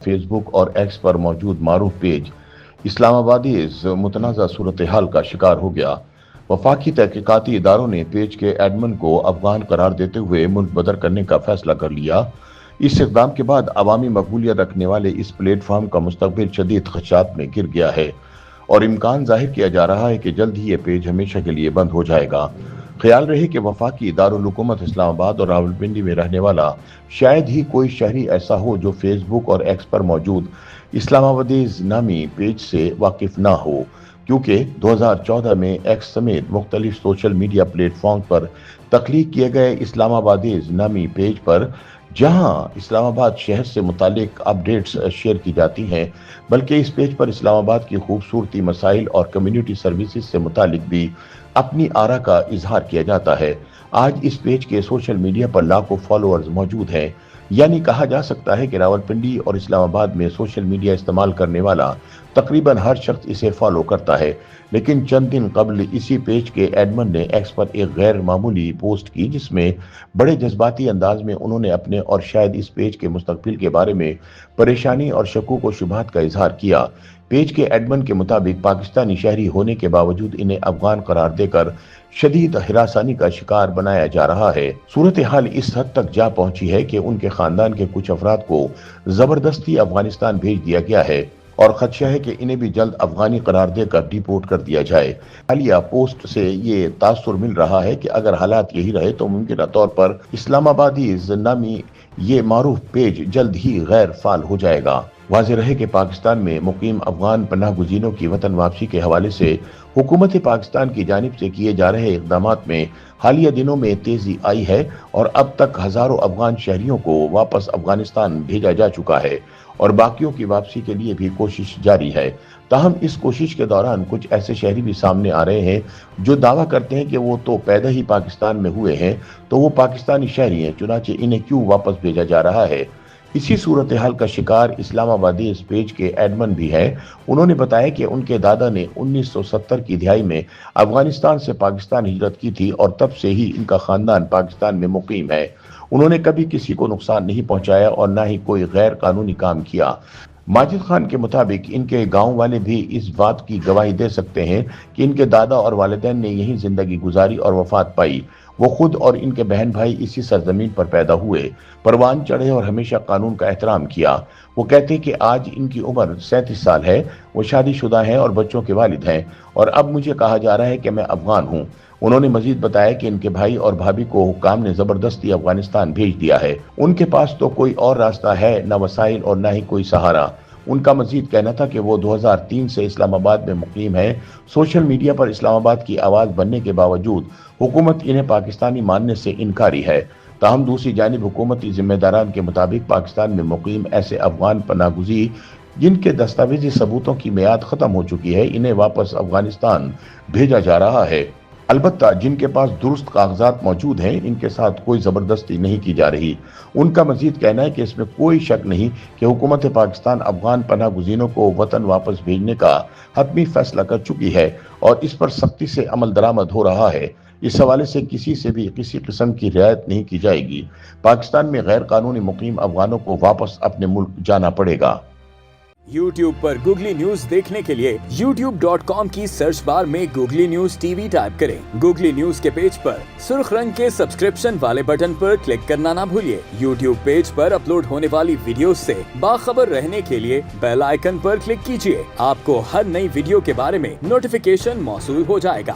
Face بک اور x پر موجود معروف پیج اسلام آبادیز متنازع صورتحال کا شکار ہو گیا۔ وفاقی تحقیقاتی اداروں نے پیج کے ایڈمن کو افغان قرار دیتے ہوئے ملک بدر کرنے کا فیصلہ کر لیا۔ اس اقدام کے بعد عوامی مقبولیت رکھنے والے اس پلیٹ فارم کا مستقبل شدید خدشات میں گر گیا ہے اور امکان ظاہر کیا جا رہا ہے کہ جلد ہی یہ پیج ہمیشہ کے لیے بند ہو جائے گا۔ خیال رہے کہ وفاقی دارالحکومت اسلام آباد اور راولپنڈی میں رہنے والا شاید ہی کوئی شہری ایسا ہو جو فیس بک اور ایکس پر موجود اسلام آبادیز نامی پیج سے واقف نہ ہو، کیونکہ 2014 میں ایکس سمیت مختلف سوشل میڈیا پلیٹ فارم پر تخلیق کیے گئے اسلام آبادیز نامی پیج پر جہاں اسلام آباد شہر سے متعلق اپڈیٹس شیئر کی جاتی ہیں، بلکہ اس پیج پر اسلام آباد کی خوبصورتی، مسائل اور کمیونٹی سروسز سے متعلق بھی اپنی آرا کا اظہار کیا جاتا ہے۔ آج اس پیج کے سوشل میڈیا پر لاکھوں فالوورز موجود ہیں، یعنی کہا جا سکتا ہے کہ راولپنڈی اور اسلام آباد میں سوشل میڈیا استعمال کرنے والا تقریباً ہر شخص اسے فالو کرتا ہے۔ لیکن چند دن قبل اسی پیج کے ایڈمن نے ایکس پر ایک غیر معمولی پوسٹ کی، جس میں بڑے جذباتی انداز میں انہوں نے اپنے اور شاید اس پیج کے مستقبل کے بارے میں پریشانی اور شکوک و شبہات کا اظہار کیا۔ پیج کے ایڈمن کے مطابق پاکستانی شہری ہونے کے باوجود انہیں افغان قرار دے کر شدید ہراسانی کا شکار بنایا جا رہا ہے۔ صورتحال اس حد تک جا پہنچی ہے کہ ان کے خاندان کے کچھ افراد کو زبردستی افغانستان بھیج دیا گیا ہے اور خدشہ ہے کہ انہیں بھی جلد افغانی قرار دے کر ڈیپورٹ کر دیا جائے۔ حالیہ پوسٹ سے یہ تاثر مل رہا ہے کہ اگر حالات یہی رہے تو ممکنہ طور پر اسلام آبادیز نامی یہ معروف پیج جلد ہی غیر فعال ہو جائے گا۔ واضح رہے کہ پاکستان میں مقیم افغان پناہ گزینوں کی وطن واپسی کے حوالے سے حکومت پاکستان کی جانب سے کیے جا رہے اقدامات میں حالیہ دنوں میں تیزی آئی ہے اور اب تک ہزاروں افغان شہریوں کو واپس افغانستان بھیجا جا چکا ہے اور باقیوں کی واپسی کے لیے بھی کوشش جاری ہے۔ تاہم اس کوشش کے دوران کچھ ایسے شہری بھی سامنے آ رہے ہیں جو دعویٰ کرتے ہیں کہ وہ تو پیدا ہی پاکستان میں ہوئے ہیں، تو وہ پاکستانی شہری ہیں، چنانچہ انہیں کیوں واپس بھیجا جا رہا ہے۔ اسی صورتحال کا شکار اسلام آبادی اس پیج کے ایڈمن بھی ہے۔ انہوں نے بتایا کہ ان کے دادا نے 1970 کی دہائی میں افغانستان سے پاکستان ہجرت کی تھی اور تب سے ہی ان کا خاندان پاکستان میں مقیم ہے۔ انہوں نے کبھی کسی کو نقصان نہیں پہنچایا اور نہ ہی کوئی غیر قانونی کام کیا۔ ماجد خان کے مطابق ان کے گاؤں والے بھی اس بات کی گواہی دے سکتے ہیں کہ ان کے دادا اور والدین نے یہیں زندگی گزاری اور وفات پائی۔ وہ خود اور ان کے بہن بھائی اسی سرزمین پر پیدا ہوئے، پروان چڑھے اور ہمیشہ قانون کا احترام کیا۔ وہ کہتے ہیں کہ آج ان کی عمر 37 سال ہے، وہ شادی شدہ ہیں اور بچوں کے والد ہیں، اور اب مجھے کہا جا رہا ہے کہ میں افغان ہوں۔ انہوں نے مزید بتایا کہ ان کے بھائی اور بھابھی کو حکام نے زبردستی افغانستان بھیج دیا ہے۔ ان کے پاس تو کوئی اور راستہ ہے نہ وسائل اور نہ ہی کوئی سہارا۔ ان کا مزید کہنا تھا کہ وہ 2003 سے اسلام آباد میں مقیم ہے۔ سوشل میڈیا پر اسلام آباد کی آواز بننے کے باوجود حکومت انہیں پاکستانی ماننے سے انکاری ہے۔ تاہم دوسری جانب حکومتی ذمہ داران کے مطابق پاکستان میں مقیم ایسے افغان پناہ گزین جن کے دستاویزی ثبوتوں کی میعاد ختم ہو چکی ہے، انہیں واپس افغانستان بھیجا جا رہا ہے۔ البتہ جن کے پاس درست کاغذات موجود ہیں، ان کے ساتھ کوئی زبردستی نہیں کی جا رہی۔ ان کا مزید کہنا ہے کہ اس میں کوئی شک نہیں کہ حکومت پاکستان افغان پناہ گزینوں کو وطن واپس بھیجنے کا حتمی فیصلہ کر چکی ہے اور اس پر سختی سے عمل درآمد ہو رہا ہے۔ اس حوالے سے کسی سے بھی کسی قسم کی رعایت نہیں کی جائے گی۔ پاکستان میں غیر قانونی مقیم افغانوں کو واپس اپنے ملک جانا پڑے گا۔ YouTube پر گوگلی نیوز دیکھنے کے لیے youtube.com کی سرچ بار میں googly news T V type کریں۔ گوگلی نیوز کے پیج پر سرخ رنگ کے سبسکرپشن والے بٹن پر کلک کرنا نہ بھولیے۔ YouTube پیج پر اپلوڈ ہونے والی ویڈیوز سے باخبر رہنے کے لیے بیل آئیکن پر کلک کیجیے۔ آپ کو ہر نئی ویڈیو کے بارے میں نوٹیفیکیشن موصول ہو جائے گا۔